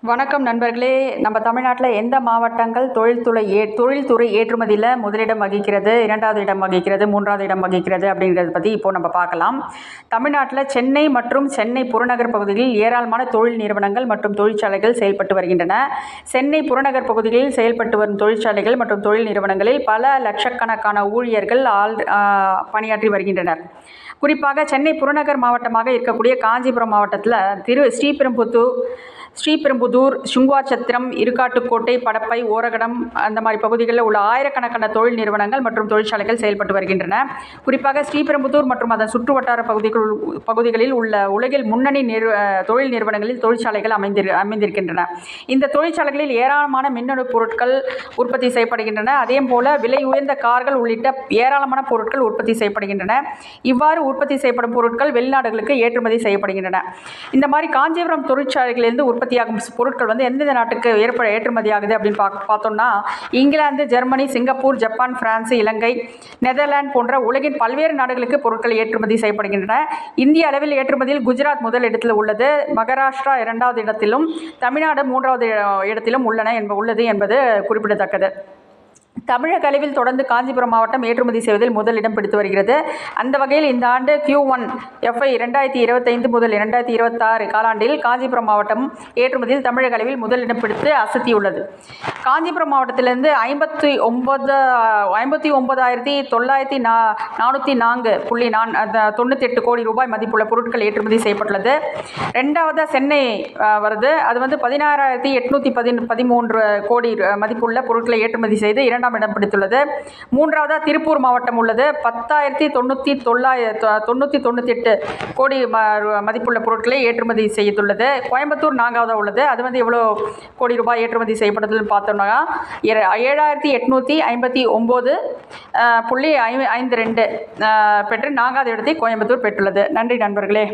வணக்கம் நண்பர்களே. நம்ம தமிழ்நாட்டில் எந்த மாவட்டங்கள் தொழில்துறை ஏற்றுமதியில் முதலிடம் வகிக்கிறது, 2வது இடம் வகிக்கிறது, 3வது இடம் வகிக்கிறது அப்படிங்கிறத பற்றி இப்போது நம்ம பார்க்கலாம். தமிழ்நாட்டில் சென்னை மற்றும் சென்னை புறநகர் பகுதிகளில் ஏராளமான தொழில் நிறுவனங்கள் மற்றும் தொழிற்சாலைகள் செயல்பட்டு வருகின்றன. சென்னை புறநகர் பகுதிகளில் செயல்பட்டு வரும் தொழிற்சாலைகள் மற்றும் தொழில் நிறுவனங்களில் பல லட்சக்கணக்கான ஊழியர்கள் பணியாற்றி வருகின்றனர். குறிப்பாக சென்னை புறநகர் மாவட்டமாக இருக்கக்கூடிய காஞ்சிபுரம் மாவட்டத்தில் ஸ்ரீபெரும்புதூர், சுங்குவார்சத்திரம், இருக்காட்டுக்கோட்டை, படப்பை, ஓரகடம் அந்த மாதிரி பகுதிகளில் உள்ள ஆயிரக்கணக்கான தொழில் நிறுவனங்கள் மற்றும் தொழிற்சாலைகள் செயல்பட்டு வருகின்றன. குறிப்பாக ஸ்ரீபெரும்புதூர் மற்றும் அதன் சுற்றுவட்டார பகுதிகளில் உள்ள உலகில் முன்னணி தொழில் நிறுவனங்களில் தொழிற்சாலைகள் அமைந்திருக்கின்றன. இந்த தொழிற்சாலைகளில் ஏராளமான மின்னணு பொருட்கள் உற்பத்தி செய்யப்படுகின்றன. அதே போல விலை உயர்ந்த கார்கள் உள்ளிட்ட ஏராளமான பொருட்கள் உற்பத்தி செய்யப்படுகின்றன. இவ்வாறு உற்பத்தி செய்யப்படும் பொருட்கள் வெளிநாடுகளுக்கு ஏற்றுமதி செய்யப்படுகின்றன. இந்த மாதிரி காஞ்சிபுரம் தொழிற்சாலைகளிலிருந்து உற்பத்தியாகும் பொருட்கள் எந்தெந்த நாட்டுக்கு ஏற்றுமதி ஆகுது அப்படின்னு பார்த்தோம்னா, England, Germany, Singapore, Japan, France, Ilangai, Netherlands போன்ற உலகின் பல்வேறு நாடுகளுக்கு பொருட்கள் ஏற்றுமதி செய்யப்படுகின்றன. இந்திய அளவில் ஏற்றுமதியில் குஜராத் முதல் இடத்தில் உள்ளது, மகாராஷ்டிரா 2வது இடத்திலும், தமிழ்நாடு 3வது இடத்திலும் உள்ளது என்பது குறிப்பிடத்தக்கது. தமிழக அளவில் தொடர்ந்து காஞ்சிபுரம் மாவட்டம் ஏற்றுமதி செய்வதில் முதலிடம் பிடித்து வருகிறது. அந்த வகையில் இந்த ஆண்டு Q1 FY 2025 முதல் 2026 காலாண்டில் காஞ்சிபுரம் மாவட்டம் ஏற்றுமதியில் தமிழக அளவில் முதலிடம் பிடித்து அசத்தியுள்ளது. காஞ்சிபுரம் மாவட்டத்திலிருந்து 59,904.98 கோடி ரூபாய் மதிப்புள்ள பொருட்கள் ஏற்றுமதி செய்யப்பட்டுள்ளது. 2வது சென்னை வருது, அது 16,813 கோடி மதிப்புள்ள பொருட்களை ஏற்றுமதி செய்து 2ஆம் இடம் பிடித்துள்ளது. 3வது திருப்பூர் மாவட்டம் உள்ளது, 10,998 கோடி மதிப்புள்ள பொருட்களை ஏற்றுமதி செய்துள்ளது. கோயம்புத்தூர் 4வது உள்ளது, அது எவ்வளோ கோடி ரூபாய் ஏற்றுமதி செய்யப்பட்டதுன்னு பார்த்தோம்னா 7,859.52 பெற்று 4வது இடத்தை கோயம்புத்தூர் பெற்றுள்ளது. நன்றி நண்பர்களே.